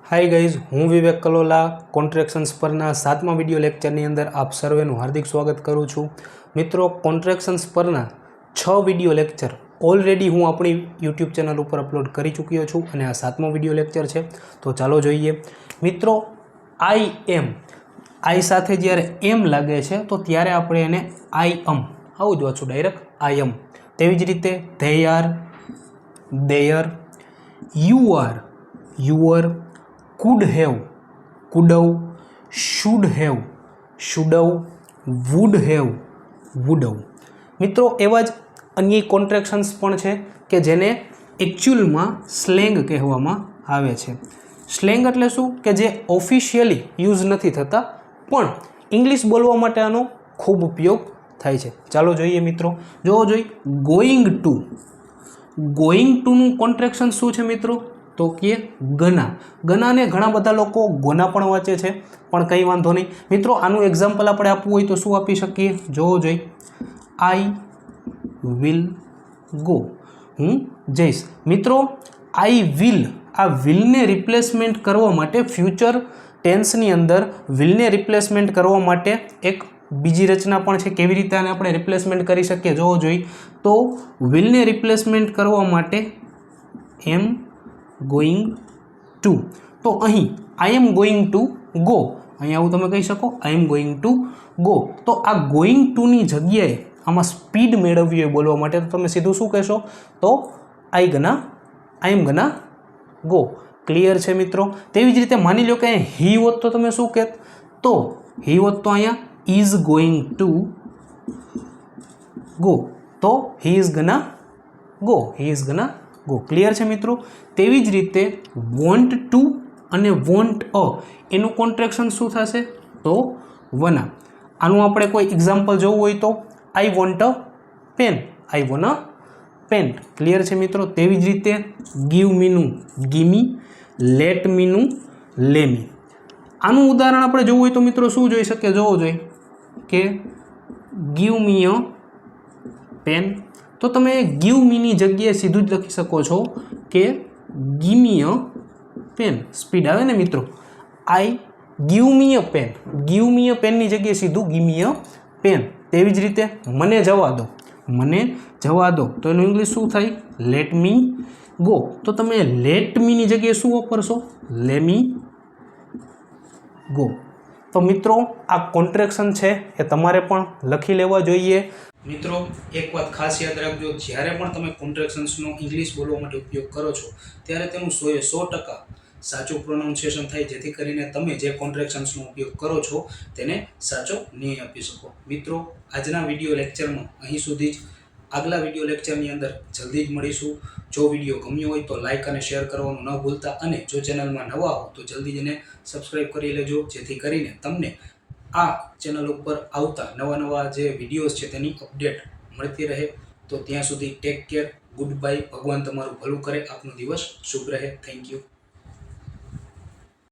Hi guys, हूँ विवेक कलोला कॉन्ट्रेक्शन्स परना 7मा video लेक्चरनी अंदर आप सर्वेનું हार्दिक स्वागत करूँ छूँ। मित्रों, कॉन्ट्रेक्शन्स परना 6 विडियो लेक्चर ऑलरेडी हूँ अपनी यूट्यूब चैनल पर अपलोड करी चूक्यो छूँ અને આ 7મો વિડિયો લેક્ચર છે। તો ચાલો જોઈએ। મિત્રો, આઈ એમ સાથે જ્યારે એમ લાગે છે તો ત્યારે આપણે એને આઈ એમ આવું જ વાંચું ડાયરેક્ટ આઈ એમ। તેવી જ રીતે they are, there, you are, your, could have, could have, should have, should have, would have, would have। મિત્રો, એવા જ અન્ય કોન્ટ્રેક્શન્સ પણ છે કે જેને એકચ્યુઅલમાં સ્લેંગ કહેવામાં આવે છે। સ્લેંગ એટલે શું કે જે ઓફિશિયલી યુઝ નથી થતા પણ ઇંગ્લિશ બોલવા માટે આનો ખૂબ ઉપયોગ થાય છે। ચાલો જોઈએ મિત્રો। જોવો જોઈએ, ગોઈંગ ટુ, ગોઈંગ ટુનું કોન્ટ્રેક્શન શું છે મિત્રો? તો કે ગના। ગનાને ઘણા બધા લોકો ગોના પણ વાંચે છે, પણ કંઈ વાંધો નહીં મિત્રો। આનું એક્ઝામ્પલ આપણે આપવું હોય તો શું આપી શકીએ? જોવો જોઈએ, આઈ વિલ ગો, હું જઈશ। મિત્રો, આઈ વિલ, આ વિલને રિપ્લેસમેન્ટ કરવા માટે ફ્યુચર ટેન્સની અંદર વિલને રિપ્લેસમેન્ટ કરવા માટે એક બીજી રચના પણ છે। કેવી રીતે આને આપણે રિપ્લેસમેન્ટ કરી શકીએ જોવો જોઈએ। તો વિલને રિપ્લેસમેન્ટ કરવા માટે એમ ગોઈંગ ટુ, તો અહીં આઈ એમ ગોઈંગ ટુ ગો, અહીં આવું તમે કહી શકો આઈ એમ ગોઈંગ ટુ ગો। તો આ ગોઈંગ ટુની જગ્યાએ આમાં સ્પીડ મેળવવી હોય બોલવા માટે તો તમે સીધું શું કહેશો? તો આઈ એમ ગના ગો। ક્લિયર છે મિત્રો? તેવી જ રીતે માની લો કે હી હોત તો તમે શું કહેત? તો હી હોત તો અહીંયા ઇઝ ગોઈંગ ટુ ગો, તો he is gonna go, he is gonna go. Clear છે મિત્રો? તેવી જ રીતે વોન્ટ ટુ અને વોન્ટ અ એનું કોન્ટ્રેક્શન શું થશે? તો વના। આનું આપણે કોઈ એક્ઝામ્પલ જોવું હોય તો I want a pen, I want a pen. Clear છે મિત્રો? તેવી જ રીતે ગીવ મીનું ગીમી, લેટ મીનું લેમી। આનું ઉદાહરણ આપણે જોવું હોય તો મિત્રો શું જોઈ શકીએ? જોવો જોઈએ કે ગીવ મી અ પેન, તો તમે ગીવ મીની જગ્યાએ સીધું જ લખી શકો છો કે give me a pen. Speed આવે ને મિત્રો? I give me a pen, give me a પેનની જગ્યાએ સીધું ગીવ મી અ પેન। તેવી જ રીતે મને જવા દો, મને જવા દો, તો એનું ઇંગ્લિશ શું થાય? Let me go. તો તમે લેટ મીની જગ્યાએ શું વાપરશો? લે મી ગો। તો મિત્રો, આ કોન્ટ્રેક્શન છે એ તમારે પણ લખી લેવા જોઈએ। મિત્રો, એક વાત ખાસ યાદ રાખજો, જ્યારે પણ તમે કોન્ટ્રેક્શન્સનો ઇંગ્લિશ બોલવા માટે ઉપયોગ કરો છો ત્યારે તેનું 100% સાચું પ્રોનાઉન્સિએશન થાય, જેથી કરીને તમે જે કોન્ટ્રેક્શન્સનો ઉપયોગ કરો છો તેને સાચો ન્યાય આપી શકો। મિત્રો, આજના વિડીયો લેક્ચરમાં અહીં સુધી જ। આગલા વિડીયો લેક્ચરની અંદર જલ્દી જ મળીશું। જો વિડીયો ગમ્યો હોય તો લાઇક અને શેર કરવાનું ન ભૂલતા, અને જો ચેનલમાં નવા હો તો જલ્દી જ એને સબસ્ક્રાઈબ કરી લેજો, જેથી કરીને તમને આ ચેનલ ઉપર આવતા નવા જે વિડીયોઝ છે તેની અપડેટ મળતી રહે। તો ત્યાં સુધી ટેક કેર, ગુડ બાય, ભગવાન તમારું ભલું કરે, આપનો દિવસ શુભ રહે। Thank you.